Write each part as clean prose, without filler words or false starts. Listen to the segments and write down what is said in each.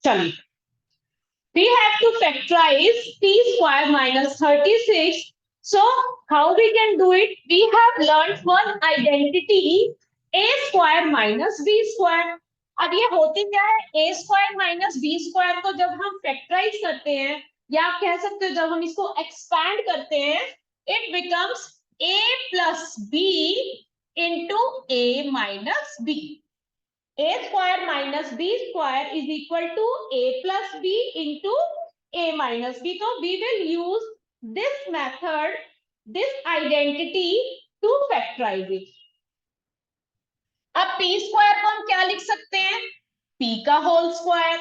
चलिए, we have to factorize p square minus 36. So how we can do it? We have learned one identity, a square minus b square. अब ये होती क्या है? a square minus b square को जब हम factorise करते हैं, या आप कह सकते हो जब हम इसको एक्सपैंड करते हैं, it becomes a plus b into a minus b. a square minus b square is equal to a plus b into a minus b. So we will use this method, this identity to factorize it. अब p square को हम क्या लिख सकते हैं? p का whole square.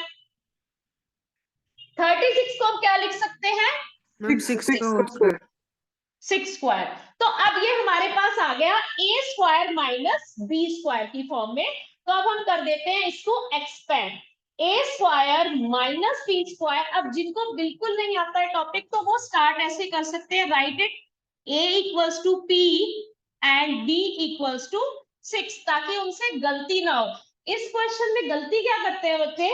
36 को हम क्या लिख सकते हैं? 6 स्क्वायर. तो अब ये हमारे पास आ गया a square minus b square की फॉर्म में. तो अब हम कर देते हैं इसको expand. a square minus b square. अब जिनको बिल्कुल नहीं आता है टॉपिक, तो वो स्टार्ट ऐसे कर सकते हैं, write it a equals to p and b equals to 6, ताकि उनसे गलती ना हो. इस क्वेश्चन में गलती क्या करते हैं बच्चे?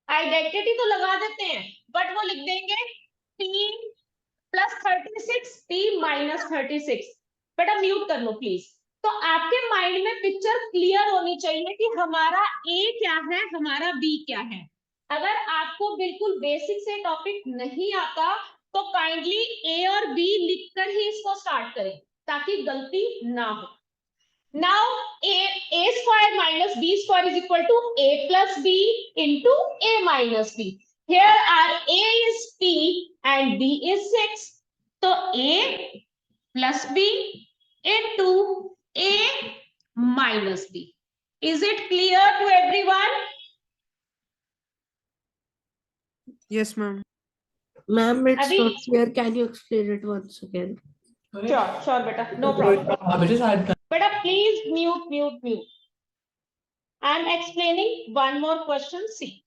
आइडेंटिटी तो लगा देते हैं, बट वो लिख देंगे p प्लस 36 p माइनस 36. बेटा म्यूट कर लो प्लीज. तो आपके माइंड में पिक्चर क्लियर होनी चाहिए कि हमारा a क्या है, हमारा b क्या है. अगर आपको बिल्कुल बेसिक से टॉपिक नहीं आता, तो काइंडली a और b लिखकर ही इसको स्टार्ट करें, ताकि गलती ना हो. Now a square minus b square is equal to a plus b into a minus b. Here are a is p and b is 6. So a plus b into a minus b. Is it clear to everyone? Yes, ma'am. Ma'am, it's Abhi- not clear. Can you explain it once again? Sure, beta. No problem. Beta, please mute. I am explaining one more question. See.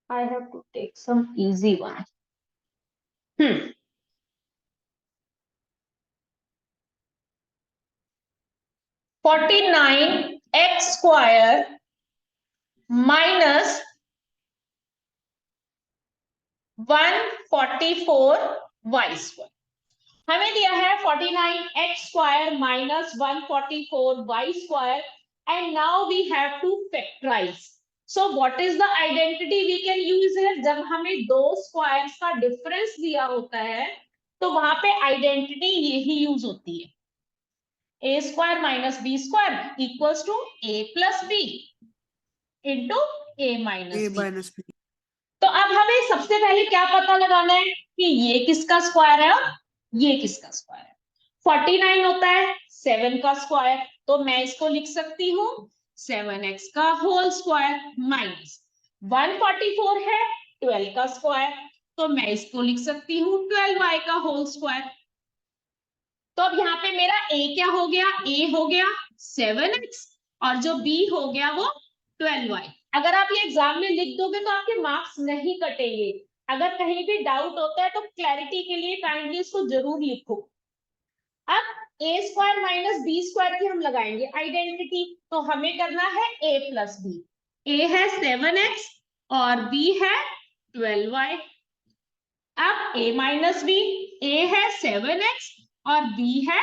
I have to take some easy one. 49 x square minus 144 y square. हमें दिया है 49 x square minus 144 y square, and now we have to factorize. So what is the identity we can use here? जब हमें दो squares का difference दिया होता है, तो वहां पे आइडेंटिटी यही यूज होती है. a square minus b square equals to a plus b into a minus b. तो अब हमें सबसे पहले क्या पता लगाना है कि ये किसका स्क्वायर है और ये किसका स्क्वायर है. 49 होता है 7 का स्क्वायर, तो मैं इसको लिख सकती हूँ 7x का होल स्क्वायर माइनस 144 है 12 का स्क्वायर, तो मैं इसको लिख सकती हूँ 12y का होल स्क्वायर. तो अब यहाँ पे मेरा a क्या हो गया? a हो गया 7x और जो b हो गया वो 12y. अगर आप ये एग्जाम में लिख दोगे तो आपके मार्क्स नहीं कटेंगे. अगर कहीं भी डाउट होता है तो क्लैरिटी के लिए काइंडली इसको जरूर लिखो. अब a square minus b square की हम लगाएंगे आइडेंटिटी, तो हमें करना है a प्लस b. a है 7x और b है 12y. अब a माइनस b, a है 7x और b है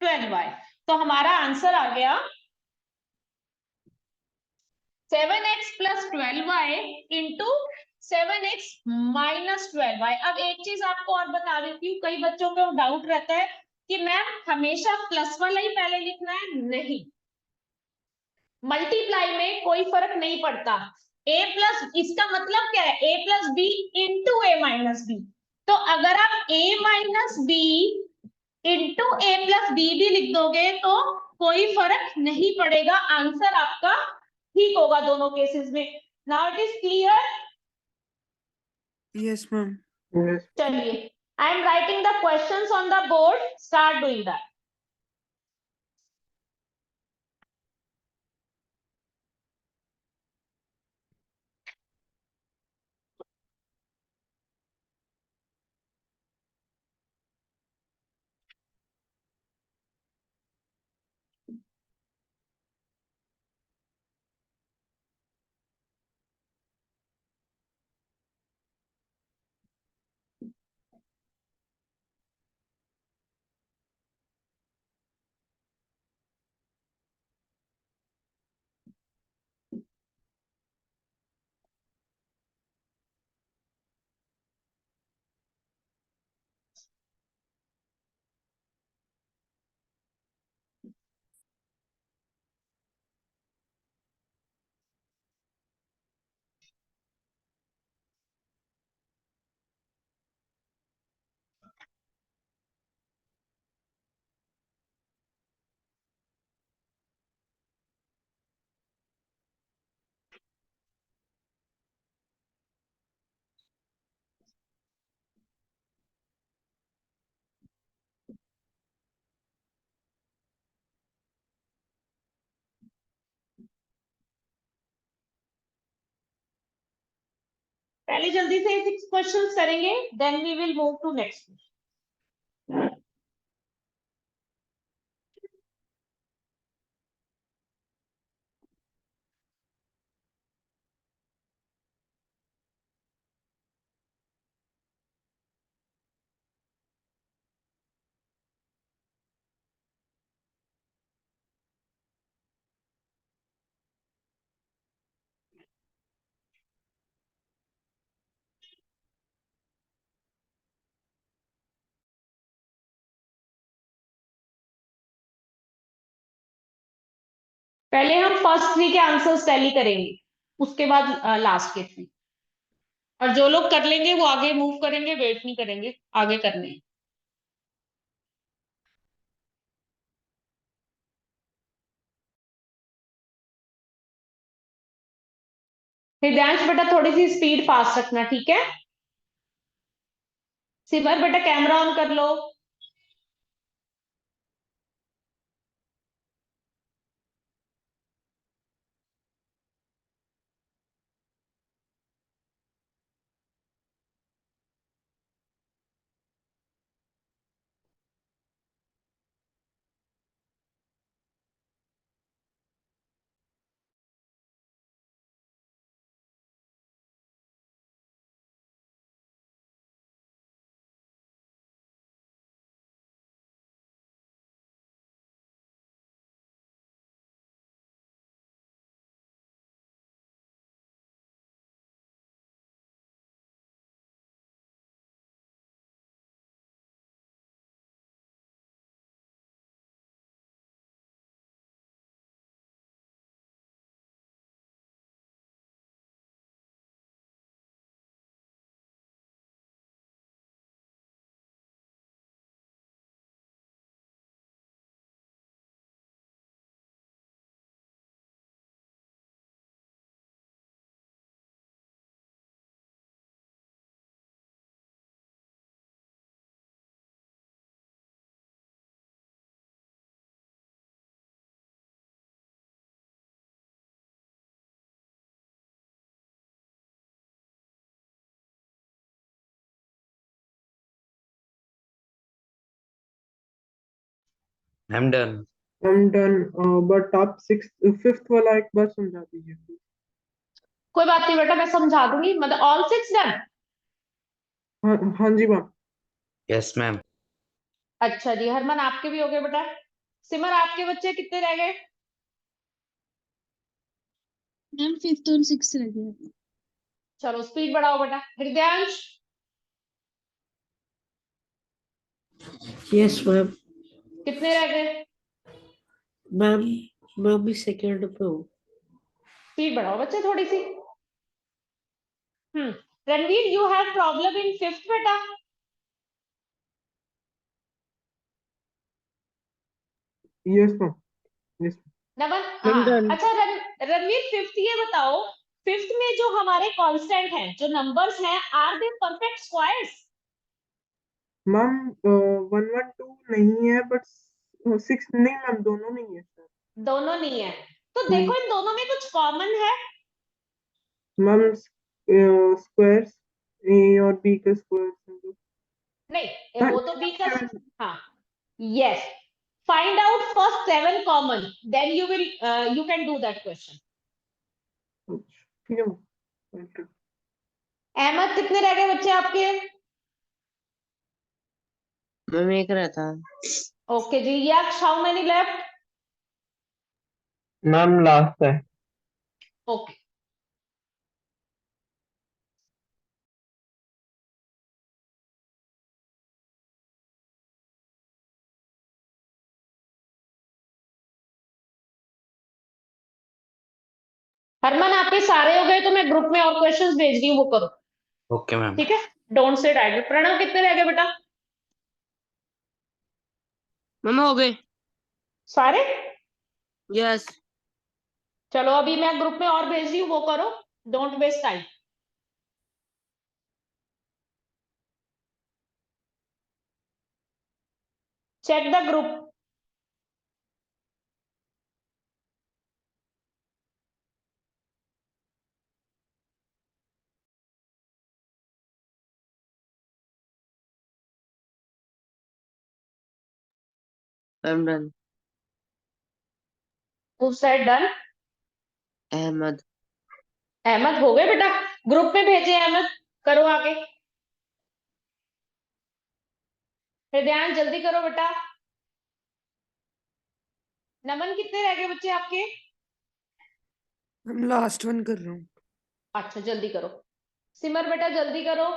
12y. तो हमारा आंसर आ गया 7x plus 12y into 7x minus 12y. अब एक चीज आपको और बता देती हूँ, कई बच्चों को डाउट रहता है कि मैम हमेशा प्लस वाला ही पहले लिखना है. नहीं, मल्टीप्लाई में कोई फर्क नहीं पड़ता. a प्लस, इसका मतलब क्या है? a plus b into a minus b. तो अगर आप a minus b into a plus b भी लिख दोगे तो कोई फर्क नहीं पड़ेगा, आंसर आपका ठीक होगा दोनों केसेस में. Now it is clear? Yes, ma'am. चलिए, I am writing the questions on the board. Start doing that. पहले जल्दी से 6 क्वेश्चंस करेंगे, then we will move to next. पहले हम फर्स्ट 3 के आंसर्स टैली करेंगे, उसके बाद लास्ट के 3। और जो लोग कर लेंगे वो आगे मूव करेंगे, वेट नहीं करेंगे, आगे करने हैं। हृदयांश बेटा थोड़ी सी स्पीड फास्ट रखना, ठीक है। सिमर बेटा कैमरा ऑन कर लो। I'm done. I'm done. But आप फिफ्थ वाला एक बार समझा दीजिए please. कोई बात नहीं बेटा, मैं समझा दूंगी। मतलब ऑल 6 डन। हाँ हाँ जी मैम। Yes, ma'am. अच्छा जी, हरमन आपके भी हो गए बेटा। सिमर आपके बच्चे कितने रह गए? मैम फिफ्थ और सिक्स रह गया। चलो स्पीड बढ़ाओ बेटा। Hridayansh Yes, ma'am. कितने रह गए? मैम मैं भी सेकंड पे हूँ। स्पीड बढ़ाओ बच्चे थोड़ी सी। Ranveer you have problem in fifth बेटा। Yes ma'am. Yes. Naman ma'am हाँ डन। अच्छा रणवीर फिफ्थ ये बताओ, फिफ्थ में जो हमारे कांस्टेंट हैं, जो नंबर्स हैं, are they perfect squares? Ma'am 112 नहीं है बट 6 नहीं मैम, दोनों नहीं है सर। दोनों नहीं है। तो देखो इन दोनों में कुछ कॉमन है। मैम स्क्वायर्स ए और बी का स्क्वायर। नहीं वो तो बी का, हाँ yes. Find out first 7 common, then you can do that question. ठीक है मैम। अहमद कितने रह गए बच्चे आपके? मैम एक रहता। ओके जी, यक्ष how many left? Ma'am last है। ओके हरमन आपके सारे हो गए तो मैं ग्रुप में और क्वेश्चंस भेज रही हूँ, वो करो। Okay, ma'am. ठीक है, डोंट से डायरेक्ट। प्रणव कितने रह गए बेटा? मैम हो गए। सारे? यस। चलो अभी मैं ग्रुप में और भेज रही हूँ, वो करो। Don't waste time. Check the group. Ma'am done. Who said done? Ahmad. Ahmad हो गए बेटा, ग्रुप में भेजे अहमद, करो आगे। हृदयान जल्दी करो बेटा। नमन कितने रह गए बच्चे आपके? हम लास्ट वन कर रहा हूँ। अच्छा जल्दी करो। सिमर बेटा जल्दी करो।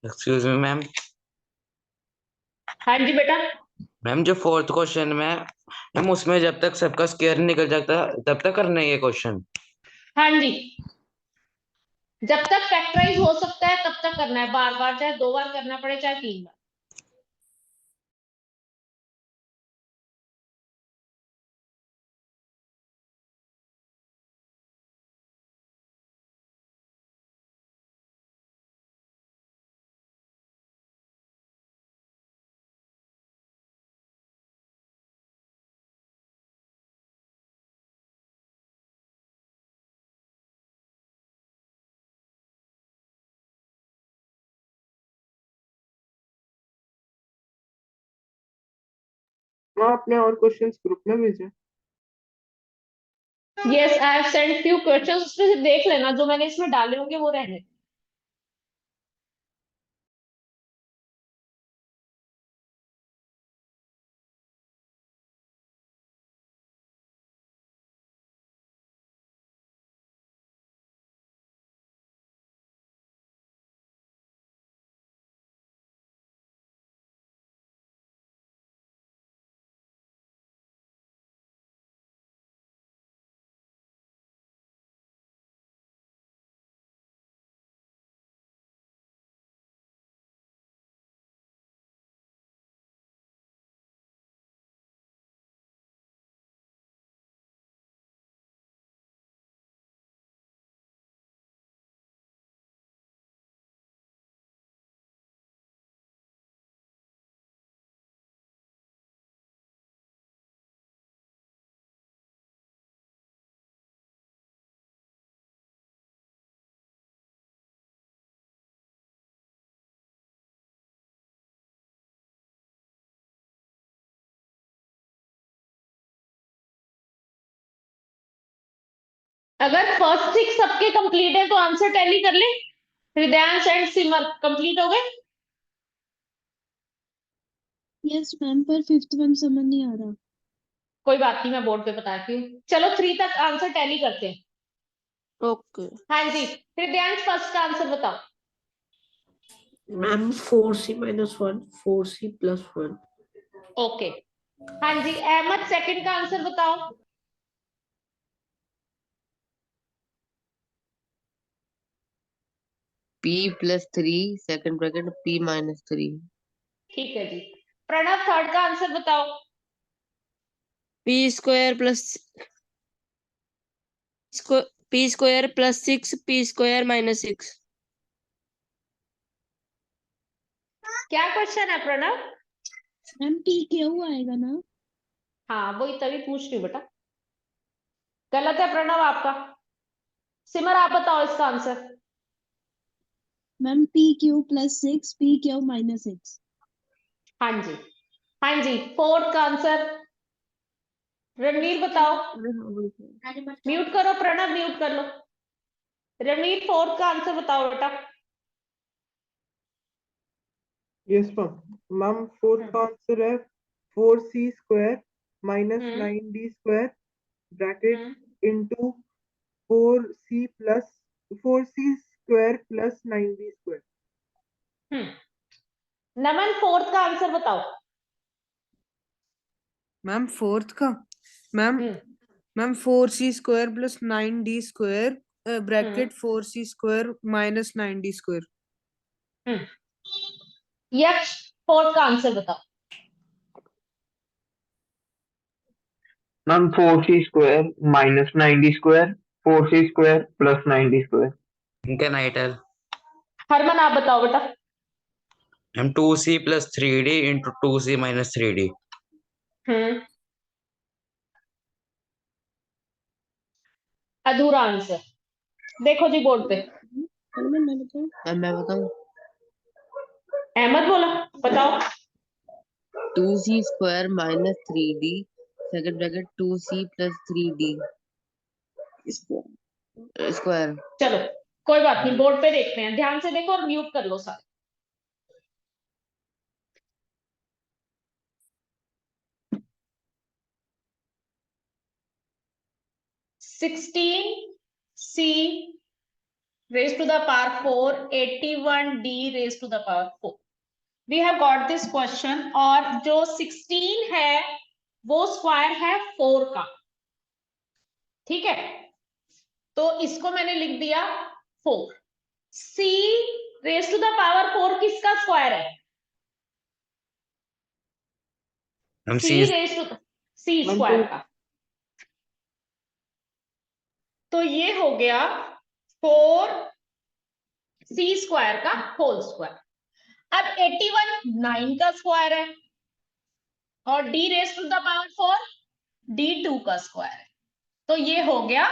Excuse me ma'am. हाँ जी बेटा। मैम जो फोर्थ क्वेश्चन में मैम उसमें जब तक सबका स्क्वायर निकल जाता तब तक करना है ये क्वेश्चन। हाँ जी, जब तक फैक्टराइज हो सकता है तब तक करना है, बार बार, चाहे 2 बार करना पड़े चाहे 3 बार। माँ आपने और क्वेश्चंस ग्रुप में भेजे? Yes, I have sent few questions, उसमें से देख लेना, जो मैंने इसमें डाले होंगे वो रहने। अगर फर्स्ट 6 सबके कंप्लीट है तो आंसर टैली कर ले। हृदयांश एंड सिमर कंप्लीट हो गए? यस मैम, पर फिफ्थ वन समझ नहीं आ रहा। कोई बात नहीं, मैं बोर्ड पे बताती हूँ। चलो 3 तक आंसर टैली करते हैं। ओके हाँ जी, हृदयांश फर्स्ट आंसर बताओ। Ma'am 4c-1 4c+1। ओके। हाँ जी, अहमद सेकंड का आंसर बताओ। p+3 second bracket p-3। ठीक है जी। प्रणव थर्ड का आंसर बताओ। p² + 6 p² - 6। क्या क्वेश्चन है प्रणव? मैम p क्यों आएगा ना? हाँ वही तभी पूछ रही हूँ बेटा। गलत है प्रणव आपका। सिमर आप बताओ इसका आंसर। Ma'am pq + 6 pq - 6। हाँ जी, हाँ जी, फोर्थ का आंसर रणवीर बताओ। म्यूट करो प्रणव, म्यूट कर लो। रणवीर फोर्थ का आंसर बताओ बेटा। Yes ma'am. मैम फोर्थ का आंसर है 4c² - 9d² bracket into 4c + 4c² + 9d²। नमन फोर्थ का आंसर बताओ। मैम फोर्थ का ma'am ma'am 4c² + 9d² bracket 4c² - 9d²। यक्ष फोर्थ का आंसर बताओ। Ma'am 4c² - 9d², 4c² + 9d²। इनका नाइटल हरमन आप बताओ बेटा। Ma'am 2c + 3d × 2c - 3d। अधूरा आंसर। देखो जी बोर्ड पे। हनुमान मैं बताऊं? मैं बताऊं? अहमद बोला, बताओ। 2c square minus 3d second bracket 2c plus 3d square. चलो कोई बात नहीं, बोर्ड पे देखते हैं, ध्यान से देखो और म्यूट कर लो सारे। Sixteen c raised to the power 4, 81d raised to the power 4. We have got this question, और जो 16 है वो स्क्वायर है 4 का, ठीक है, तो इसको मैंने लिख दिया 4। c raise to the power 4 किसका स्क्वायर है? हम c c raise to c ma'am square 2 का, तो ये हो गया 4 c स्क्वायर का होल स्क्वायर। अब 81 9 का स्क्वायर है और d raise to the power 4 d2 का स्क्वायर है, तो ये हो गया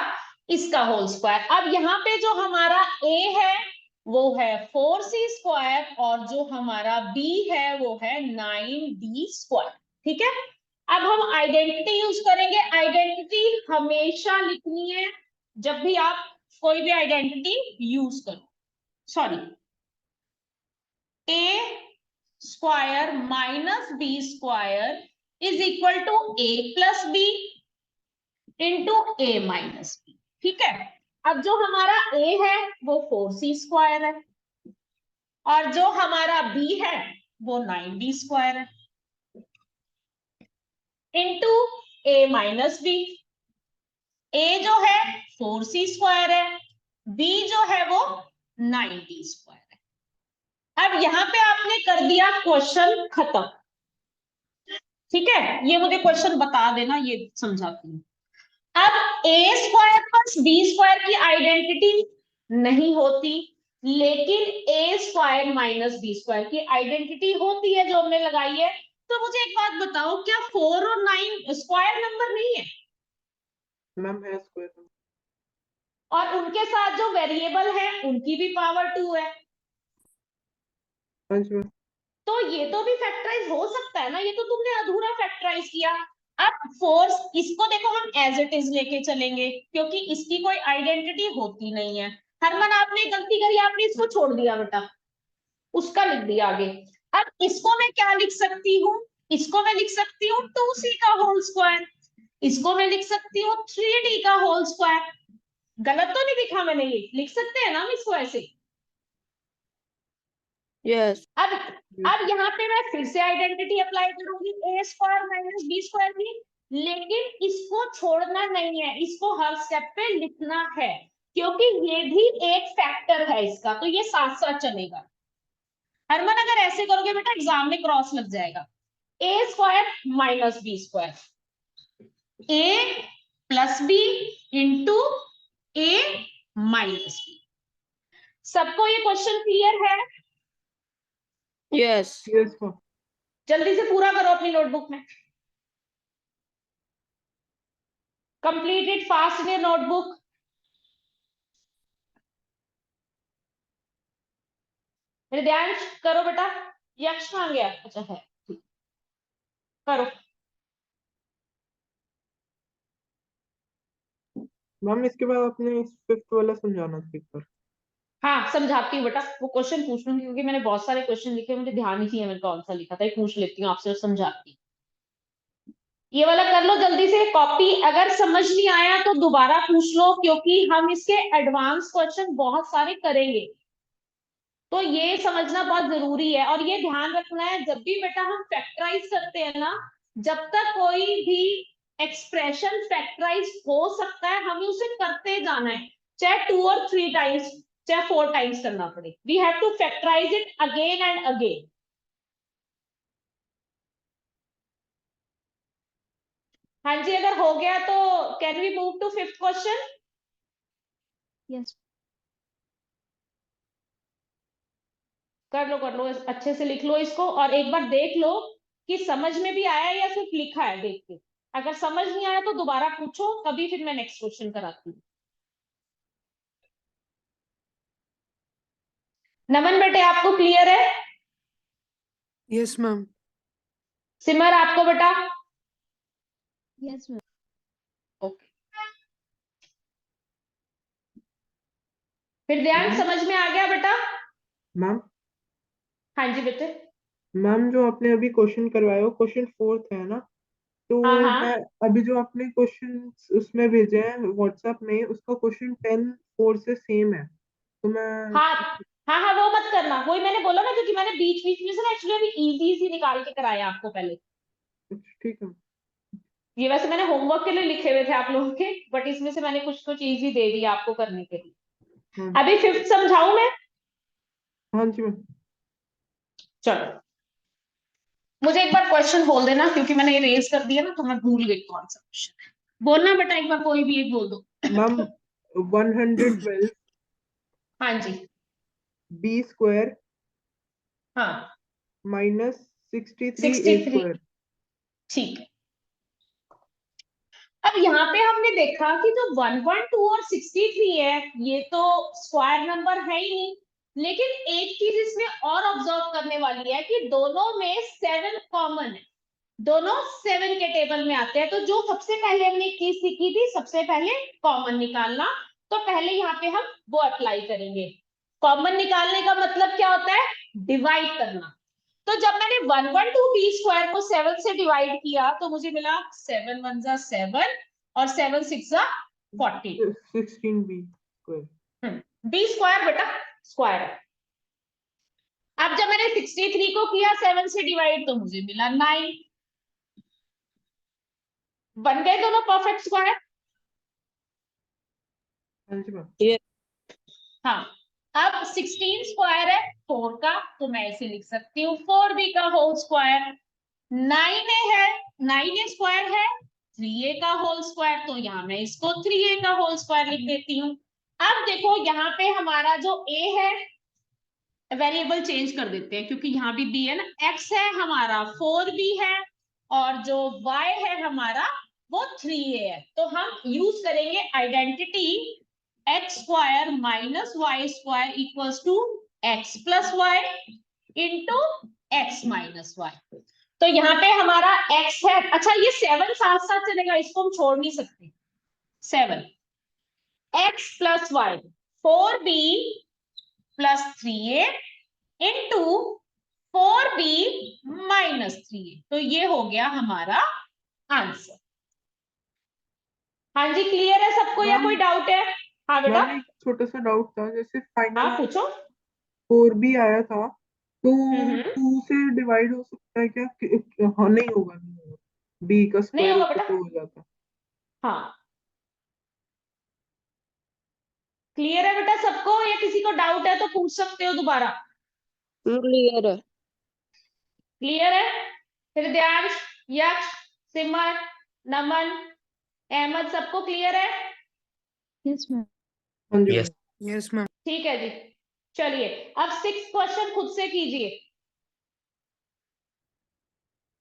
इसका होल स्क्वायर। अब यहाँ पे जो हमारा a है वो है 4c स्क्वायर और जो हमारा b है वो है 9d स्क्वायर, ठीक है। अब हम आइडेंटिटी यूज करेंगे। आइडेंटिटी हमेशा लिखनी है जब भी आप कोई भी आइडेंटिटी यूज करो, sorry, a square minus b square is equal to a plus b into a minus b, ठीक है। अब जो हमारा a है वो 4c स्क्वायर है और जो हमारा b है वो 9d स्क्वायर है into a minus b। a जो है 4c स्क्वायर है, b जो है वो 9d स्क्वायर है। अब यहां पे आपने कर दिया क्वेश्चन खत्म, ठीक है। ये मुझे क्वेश्चन बता देना, ये समझाती हूँ। अब ए स्क्वायर प्लस बी स्क्वायर की आइडेंटिटी नहीं होती, लेकिन ए स्क्वायर माइनस बी स्क्वायर की आइडेंटिटी होती है जो हमने लगाई है। तो मुझे एक बात बताओ, क्या 4 और 9 स्क्वायर नंबर नहीं है? मैम है स्क्वायर। और उनके साथ जो वेरिएबल है उनकी भी पावर 2 है, हाँ जी मैम। तो ये तो भी फैक्टराइज हो सकता है ना, ये तो तुमने अधूरा फैक्टराइज किया। अब फोर्स इसको देखो हम एज इट इज लेके चलेंगे क्योंकि इसकी कोई आइडेंटिटी होती नहीं है। हरमन आपने गलती करी, आपने इसको छोड़ दिया बेटा, उसका लिख दिया आगे। अब इसको मैं क्या लिख सकती हूँ? इसको मैं लिख सकती हूँ 2c का होल स्क्वायर, इसको मैं लिख सकती हूँ 3d का होल स्क्वायर। गलत तो नहीं लिखा मैंने? ये लिख सकते हैं ना हम इसको ऐसे। यस। अब यहाँ पे मैं फिर से आइडेंटिटी अप्लाई करूंगी ए स्क्वायर माइनस बी स्क्वायर की, लेकिन इसको छोड़ना नहीं है, इसको हर स्टेप पे लिखना है क्योंकि ये भी एक फैक्टर है इसका, तो ये साथ साथ चलेगा। हरमन अगर ऐसे करोगे बेटा एग्जाम में क्रॉस लग जाएगा। ए square minus B square, A plus b into a minus B. सबको ये क्वेश्चन क्लियर है? यस। Yes ma'am. जल्दी से पूरा करो अपनी नोटबुक में, complete it fast in your notebook. Hridayansh करो बेटा। यक्ष कहाँ गया? अच्छा है, करो। मैम इसके बाद आपने 5th वाला समझाना था एक बार। हाँ समझाती हूँ बेटा, वो क्वेश्चन पूछ लूंगी क्योंकि मैंने बहुत सारे क्वेश्चन लिखे, मुझे ध्यान नहीं है मैंने कौन सा लिखा था, ये पूछ लेती हूँ आपसे और समझाती हूँ। ये वाला कर लो जल्दी से कॉपी, अगर समझ नहीं आया तो दोबारा पूछ लो क्योंकि हम इसके एडवांस क्वेश्चन बहुत सारे करेंगे, तो ये समझना बहुत जरूरी है। और ये ध्यान रखना है जब भी बेटा हम फैक्टराइज करते हैं ना, जब तक कोई भी एक्सप्रेशन फैक्टराइज हो सकता है हमें उसे करते जाना है, चाहे 2 और 3 टाइम्स, चाहे 4 टाइम्स करना पड़े। We have to factorise it again and again. हाँ जी, अगर हो गया तो can we move to 5th question? Yes कर लो अच्छे से लिख लो इसको और एक बार देख लो कि समझ में भी आया या सिर्फ लिखा है देख के। अगर समझ नहीं आया तो दोबारा पूछो, तभी फिर मैं नेक्स्ट क्वेश्चन कराती हूँ। नमन बेटे आपको क्लियर है? Yes ma'am. सिमर आपको बेटा? Yes, ma'am. ओके। फिर ध्यान मैम समझ में आ गया बेटा? मैम हाँ जी बेटे। मैम जो आपने अभी क्वेश्चन करवाया वो क्वेश्चन 4th है ना, तो हाँ हाँ मैं अभी जो आपने क्वेश्चन उसमें भेजे हैं व्हाट्सएप में, उसका क्वेश्चन 10 4 से सेम है, तो मैं हाँ हाँ हाँ, वो मत करना, वही मैंने बोला ना, क्योंकि मैंने बीच बीच में से ना एक्चुअली अभी इजी इजी निकाल के कराया आपको पहले। ठीक है। ये वैसे मैंने होमवर्क के लिए लिखे हुए थे आप लोगों के, बट इसमें से मैंने कुछ कुछ इजी दे दिया आपको करने के लिए। हाँ अभी 5th समझाऊं मैं? हाँ जी मैम। चलो मुझे एक बार क्वेश्चन बोल देना, क्योंकि मैंने इरेज कर दिया ना तो मैं भूल गई कौन सा क्वेश्चन है। बोलना बेटा, एक बार कोई भी एक बोल दो। मैम 112 हाँ जी। बी स्क्वायर हाँ माइनस 63 ए 63, स्क्वायर। ठीक है। अब यहाँ पे हमने देखा कि जो 112 और 63 है ये तो स्क्वायर नंबर है ही नहीं, लेकिन एक चीज इसमें और ऑब्जर्व करने वाली है कि दोनों में 7 कॉमन है, दोनों 7 के टेबल में आते हैं। तो जो सबसे पहले हमने एक चीज सीखी थी, सबसे पहले कॉमन निकालना, तो पहले यहाँ पे हम वो अप्लाई करेंगे। कॉमन निकालने का मतलब क्या होता है? डिवाइड करना। तो जब मैंने 112 बी स्क्वायर को 7 से डिवाइड किया तो मुझे मिला 7 1 जा 7 और 7 6 जा 14। 16 बी स्क्वायर। बी स्क्वायर बेटा स्क्वायर है। अब जब मैंने 63 को किया 7 से डिवाइड तो मुझे मिला 9। बन गए दोनों परफेक्ट स्क्वायर। हाँ जी मैम। हाँ, अब 16 स्क्वायर है 4 का, तो मैं इसे लिख सकती हूँ 4b का होल स्क्वायर। 9a है, 9a स्क्वायर है 3a का होल स्क्वायर, तो यहाँ मैं इसको 3a का होल स्क्वायर लिख देती हूँ। अब देखो यहाँ पे हमारा जो a है, वेरिएबल चेंज कर देते हैं क्योंकि यहाँ भी b है ना, x है हमारा 4b है और जो y है हमारा वो 3a है। तो हम यूज करेंगे identity x square minus y square equals to x plus y into x minus y. तो यहाँ पे हमारा x है, अच्छा ये 7 साथ साथ चलेगा, इसको हम छोड़ नहीं सकते। 7 x plus y 4b plus 3a into 4b minus 3a, तो ये हो गया हमारा आंसर। हाँ जी क्लियर है सबको या मैम कोई डाउट है? हाँ बेटा। मैम एक छोटा सा डाउट था, जैसे फाइनल हाँ पूछो। 4 भी आया था, तो हम्म, 2 से डिवाइड हो सकता है क्या? हाँ नहीं होगा, नहीं होगा, बी का नहीं स्क्वायर होगा होता बेटा। तो हो जाता। हाँ क्लियर है बेटा सबको, या किसी को डाउट है तो पूछ सकते हो दोबारा। क्लियर है। क्लियर है? हृदयांश, यक्ष, सिमर, नमन, अहमद, सबको क्लियर है? Yes, ma'am. हाँ जी यस। मैम। Yes ma'am. ठीक है जी। चलिए अब 6 क्वेश्चन खुद से कीजिए।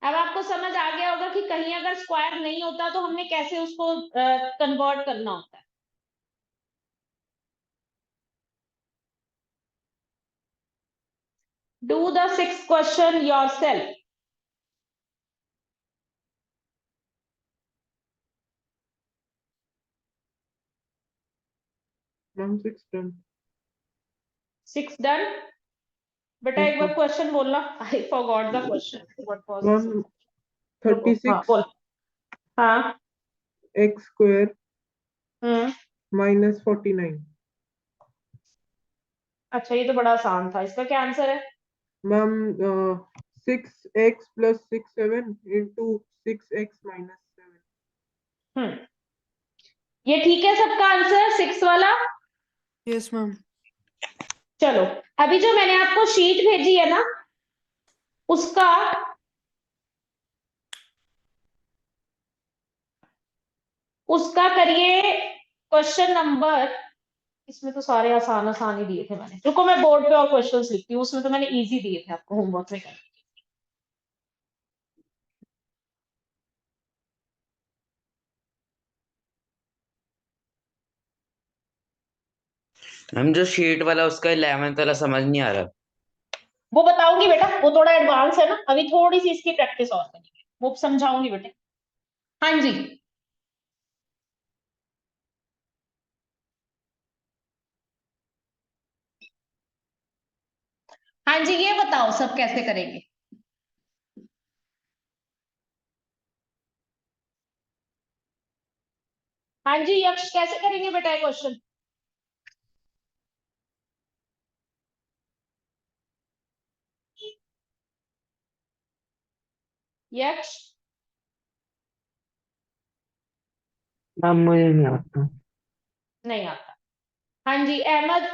अब आपको समझ आ गया होगा कि कहीं अगर स्क्वायर नहीं होता तो हमने कैसे उसको कन्वर्ट करना होता है। Do the 6th question yourself. Ma'am 6 done. 6 done. बेटा एक बार क्वेश्चन बोलना, I forgot the question, what was ma'am the. हाँ 36 बोल। हाँ। एक्स स्क्वायर हम्म। माइनस 49। अच्छा ये तो बड़ा आसान था, इसका क्या आंसर है? Ma'am 6x plus 6 7 into 6x minus 7। हम्म, ये ठीक है सबका आंसर 6 वाला? Yes ma'am. चलो अभी जो मैंने आपको शीट भेजी है ना, उसका उसका करिए क्वेश्चन नंबर। इसमें तो सारे आसान आसान ही दिए थे मैंने, रुको मैं बोर्ड पे और क्वेश्चंस लिखती हूँ, उसमें तो मैंने इजी दिए थे आपको होमवर्क में। हम जो शीट वाला उसका 11th वाला समझ नहीं आ रहा। वो बताऊंगी बेटा, वो थोड़ा एडवांस है ना, अभी थोड़ी सी इसकी प्रैक्टिस और करेंगे, वो समझाऊंगी बेटे। हाँ जी, हाँ जी, ये बताओ सब कैसे करेंगे। हाँ जी यक्ष, कैसे करेंगे बेटा ये क्वेश्चन। यक्ष, मैम मुझे नहीं आता। नहीं आता। हाँ जी अहमद,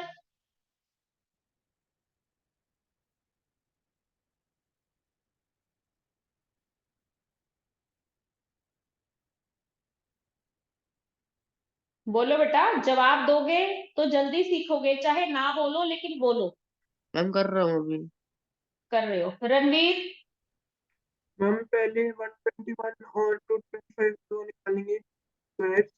बोलो बेटा, जवाब दोगे तो जल्दी सीखोगे, चाहे ना बोलो लेकिन बोलो। मैम कर रहा हूँ अभी। कर रहे हो रणवीर। मैम पहले 121 और 225 दो निकालेंगे स्क्वायर।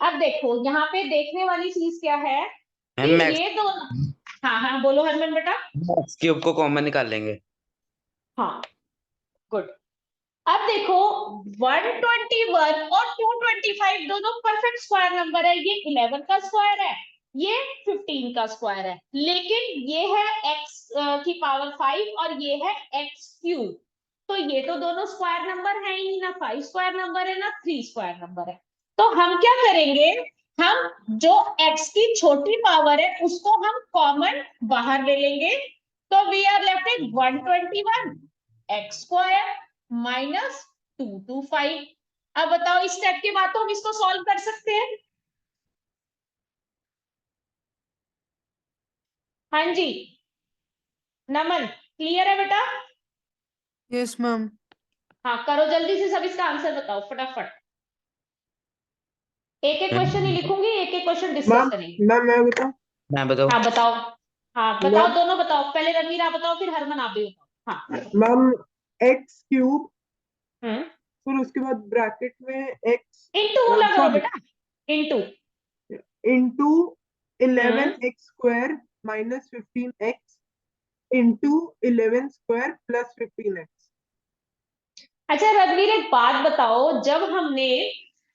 अब देखो यहाँ पे देखने वाली चीज क्या है कि हम मैक्स ये दो, हाँ हाँ बोलो हरमन बेटा। क्यूब को कॉमन निकाल लेंगे। हाँ गुड। अब देखो 121 और 225 दोनों परफेक्ट स्क्वायर नंबर है, ये 11 का स्क्वायर है, ये 15 का स्क्वायर है, लेकिन ये है x की पावर 5 और ये है x क्यूब, तो ये तो दोनों स्क्वायर नंबर है ही नहीं, ना 5 स्क्वायर नंबर है ना 3 स्क्वायर नंबर है। तो हम क्या करेंगे, हम जो x की छोटी पावर है उसको हम कॉमन बाहर ले लेंगे, तो we are left with 121 x square minus 225। अब बताओ इस स्टेप के बाद तो हम इसको सॉल्व कर सकते हैं। हाँ जी नमन, क्लियर है बेटा। Yes, ma'am. हाँ करो जल्दी से, सब इसका आंसर बताओ फटाफट। एक एक क्वेश्चन ही लिखूंगी, एक एक क्वेश्चन डिस्कस मैम करेंगे। मैं बताऊं। मैं बताओ। हाँ बताओ, हाँ बताओ, मैम दोनों बताओ, पहले रणवीर आप बताओ फिर हरमन आप भी बताओ। हाँ मैम एक्स क्यूब, हम्म, फिर उसके बाद ब्रैकेट में एक्स इनटू वाला करो सॉरी बेटा, इनटू। इंटू हम्म, 11x² minus 15x into 11 square plus 15x। अच्छा रणवीर एक बात बताओ, जब हमने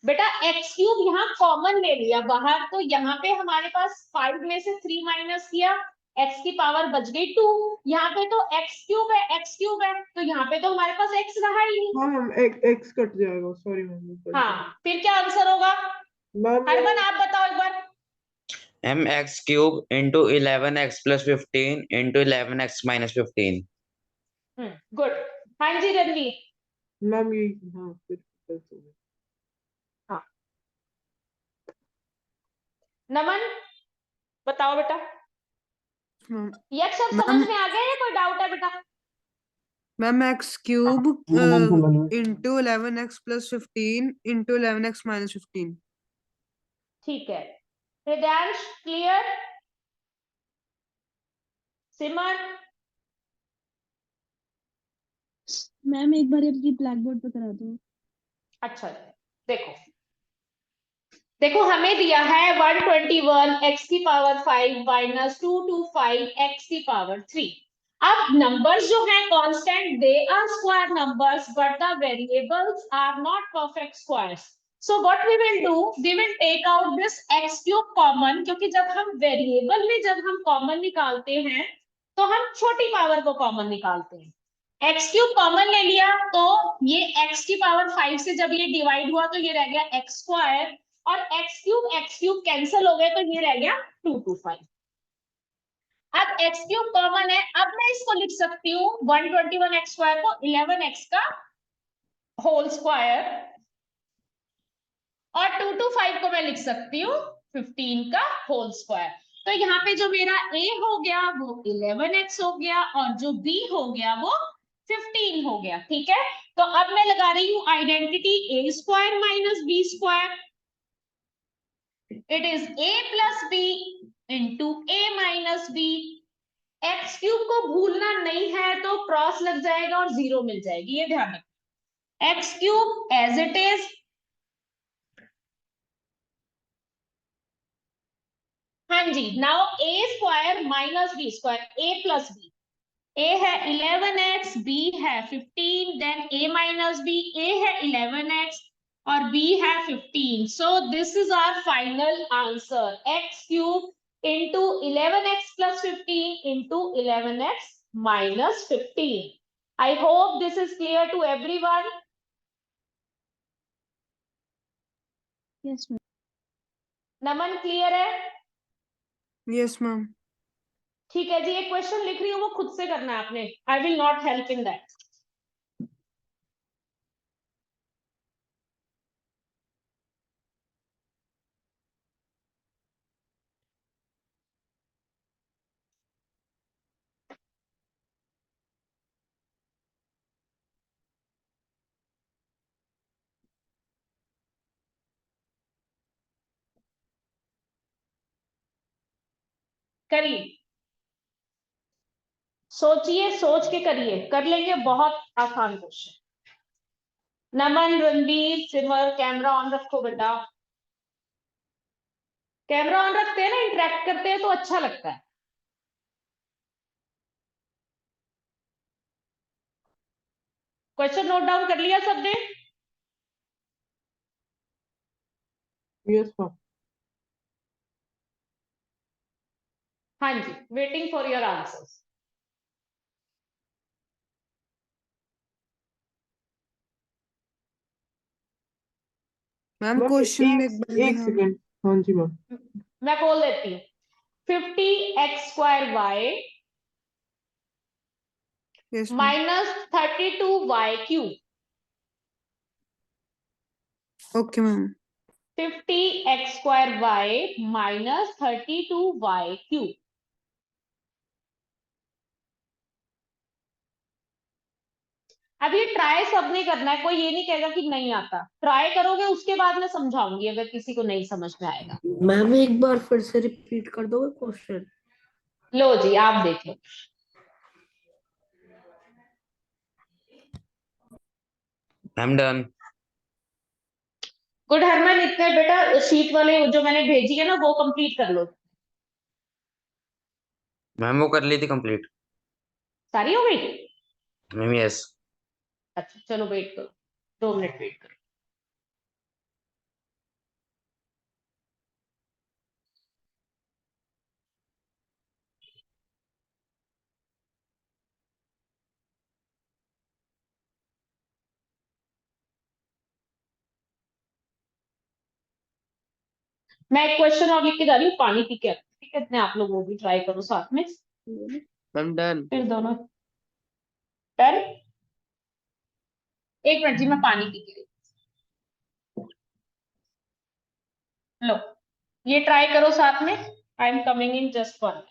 बेटा एक्स क्यूब यहाँ कॉमन ले लिया बाहर, तो यहाँ पे हमारे पास 5 में से 3 माइनस किया, एक्स की पावर बच गई 2, यहाँ पे तो एक्स क्यूब है, एक्स क्यूब है, तो यहाँ पे तो हमारे पास एक्स रहा ही नहीं। हाँ मैम एक्स कट जाएगा, सॉरी मैम। हाँ फिर क्या आंसर होगा, मैम हरमन आप बताओ एक बार। Um X cube into 11x plus 15 into 11x minus 15। Good. हाँ जी रणवीर। मैम ये हाँ फिर गलत हो गया। हाँ नमन बताओ बेटा, Ma'am. ये सब समझ Ma'am, में आ गया या कोई डाउट है बेटा। ma'am, x cube हाँ मैम समझ में। into 11x plus 15 into 11x minus 15. ठीक है हृदयांश क्लियर, सिमर। मैम एक बार अपनी ब्लैक बोर्ड पे करा दो। अच्छा देखो, देखो हमें दिया है 121 x की पावर 5 माइनस 225 x की पावर 3। अब नंबर्स जो हैं constant, they are square numbers but the variables are not perfect squares. So what we will do, we will take out this x cube common, क्योंकि जब हम variable में जब हम कॉमन निकालते हैं तो हम छोटी पावर को कॉमन निकालते हैं। एक्स क्यूब कॉमन ले लिया, तो ये x की पावर 5 से जब ये डिवाइड हुआ तो ये रह गया एक्स स्क्वायर, और एक्स क्यूब कैंसिल हो गए तो ये रह गया 225। अब एक्स क्यूब कॉमन है, अब मैं इसको लिख सकती हूँ 121 एक्स स्क्वायर को 11x का होल स्क्वायर, और 225 को मैं लिख सकती हूँ 15 का होल स्क्वायर। तो यहाँ पे जो मेरा a हो गया वो 11x हो गया, और जो b हो गया वो 15 हो गया। ठीक है, तो अब मैं लगा रही हूँ identity a square minus b square, it is a plus b into a minus b। X cube को भूलना नहीं है, तो क्रॉस लग जाएगा और जीरो मिल जाएगी, ये ध्यान रखना। X cube as it is जी, now A square minus B square, A plus B, A है 11x, बी है 15, then A minus B, A है 11x और बी है 15. So this is our final answer, x cube into 11x plus 15 into 11x minus 15. I hope this is clear to everyone. Yes, ma'am. Naman clear है? Yes, ma'am. ठीक है जी, एक question लिख रही हूँ, वो खुद से करना है आपने. I will not help in that. करिए, सोचिए, सोच के करिए, कर लेंगे. बहुत आसान question. Naman, Ranbir, Simar, camera on रखो बेटा. कैमरा ऑन रखते हैं ना, इंटरेक्ट करते हैं तो अच्छा लगता है. क्वेश्चन नोट डाउन कर लिया सबने? Yes ma'am. हाँ जी, waiting for your answers. Ma'am ma'am question एक बार एक दिखाना. सेकेंड. हाँ जी मैम. मैं बोल देती हूँ. 50x square y Yes, ma'am. Minus 32y cube. Okay, ma'am. 50x square y minus 32y cube. अब ये ट्राई सबने करना है, कोई ये नहीं कहेगा कि नहीं आता. ट्राई करोगे उसके बाद मैं समझाऊंगी अगर किसी को नहीं समझ में आएगा. मैम एक बार फिर से रिपीट कर दोगे क्वेश्चन? लो जी, आप देख लो. I'm done. गुड हरमन, इतने बेटा शीट वाले जो मैंने भेजी है ना वो कंप्लीट कर लो. मैम वो कर ली थी कंप्लीट. सारी हो गई? Ma'am yes. अच्छा चलो वेट करो, 2 मिनट वेट करो. मैं एक क्वेश्चन और लिख के जा रही हूँ, पानी पी के आती हूँ, ठीक है? इतने आप लोग वो भी ट्राई करो साथ में. Ma'am done. फिर दोनों डन. एक मिनट जी, मैं पानी पी के. लो, ये ट्राई करो साथ में. I am coming in just one.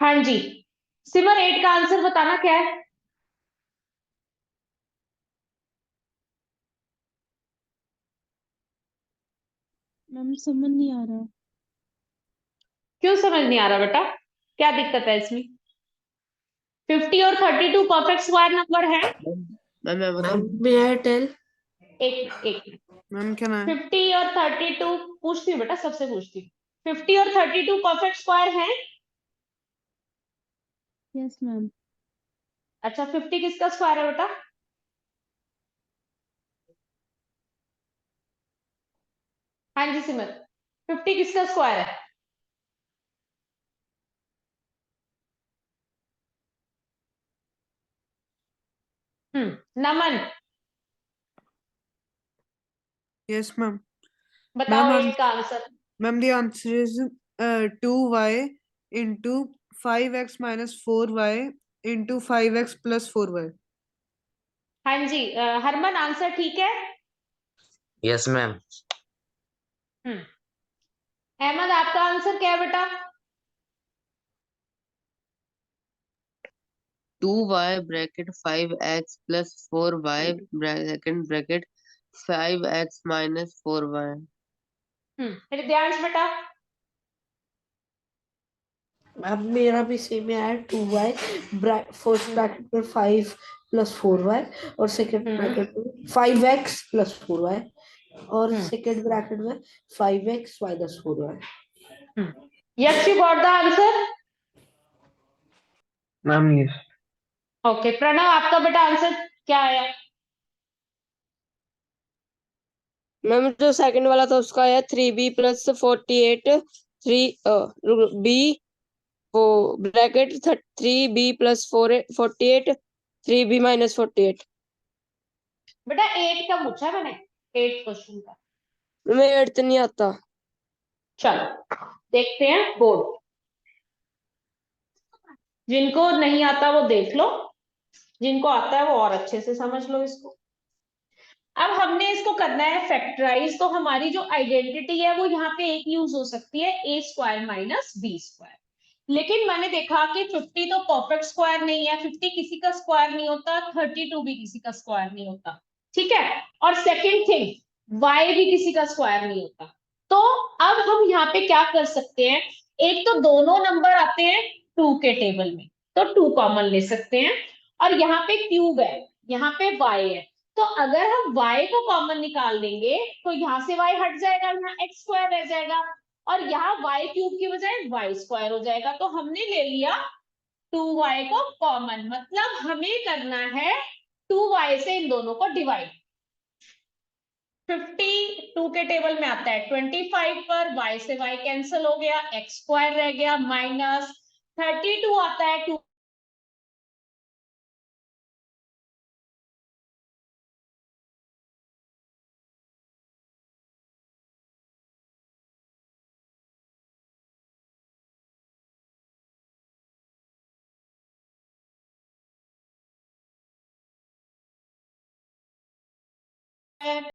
हाँ जी, सिमर 8 का आंसर बताना क्या है? मैम समझ नहीं आ रहा. क्यों समझ नहीं आ रहा बेटा? क्या दिक्कत है इसमें? 50 और 32 परफेक्ट स्क्वायर नंबर है. मैम मैं मैम बताऊं? मे आई टेल? एक मिनट. मैम क्या ना है? 50 और 32 पूछती हूँ बेटा, सबसे पूछती हूँ। 50 और 32 परफेक्ट स्क्वायर हैं? Yes ma'am. अच्छा, 50 किसका स्क्वायर है बेटा? हाँ जी सिमर, 50 किसका स्क्वायर है? नमन, Yes, ma'am. बताओ Ma'am, 8 का answer. ma'am, the answer is 2y into 5x minus 4y into 5x plus 4y. हाँ जी, हरमन आंसर ठीक है? Yes ma'am. अहमद आपका आंसर क्या है बेटा? 2y bracket 5x plus 4y second bracket 5x minus 4y। Hridayansh बेटा? अब मेरा भी सेम है 2y, फर्स्ट ब्रैकेट में 5 प्लस 4y और सेकंड ब्रैकेट में 5x प्लस 4y और सेकंड ब्रैकेट में 5x minus 4y। Yash, you got the answer? Ma'am yes. Okay, Pranav आपका बेटा आंसर क्या आया? मैम जो सेकंड वाला था उसका आया 3b प्लस 48 बी वो bracket 3b plus 48 3b minus 48। बेटा 8 का पूछा मैंने, 8 क्वेश्चन का। मैं 8 नहीं आता। चलो देखते हैं बोर्ड, जिनको नहीं आता वो देख लो, जिनको आता है वो और अच्छे से समझ लो इसको। अब हमने इसको करना है फैक्टराइज, तो हमारी जो आइडेंटिटी है वो यहाँ पे एक यूज हो सकती है, ए स्क्वायर माइनस बी स्क्वायर। लेकिन मैंने देखा कि 50 तो परफेक्ट स्क्वायर नहीं है, 50 किसी का स्क्वायर नहीं होता, 32 भी किसी का स्क्वायर नहीं होता, ठीक है। और सेकंड थिंग, y भी किसी का स्क्वायर नहीं होता। तो अब हम यहाँ पे क्या कर सकते हैं, एक तो दोनों नंबर आते हैं 2 के टेबल में, तो 2 कॉमन ले सकते हैं। और यहाँ पे क्यूब है, यहाँ पे y है, तो अगर हम y को कॉमन निकाल देंगे तो यहाँ से y हट जाएगा, यहाँ x स्क्वायर रह जाएगा, और यहाँ y क्यूब की बजाय y स्क्वायर हो जाएगा। तो हमने ले लिया 2y को कॉमन, मतलब हमें करना है 2y से इन दोनों को डिवाइड। 52 के टेबल में आता है 25 पर, y से y कैंसिल हो गया, x स्क्वायर रह गया, माइनस 32 आता है 2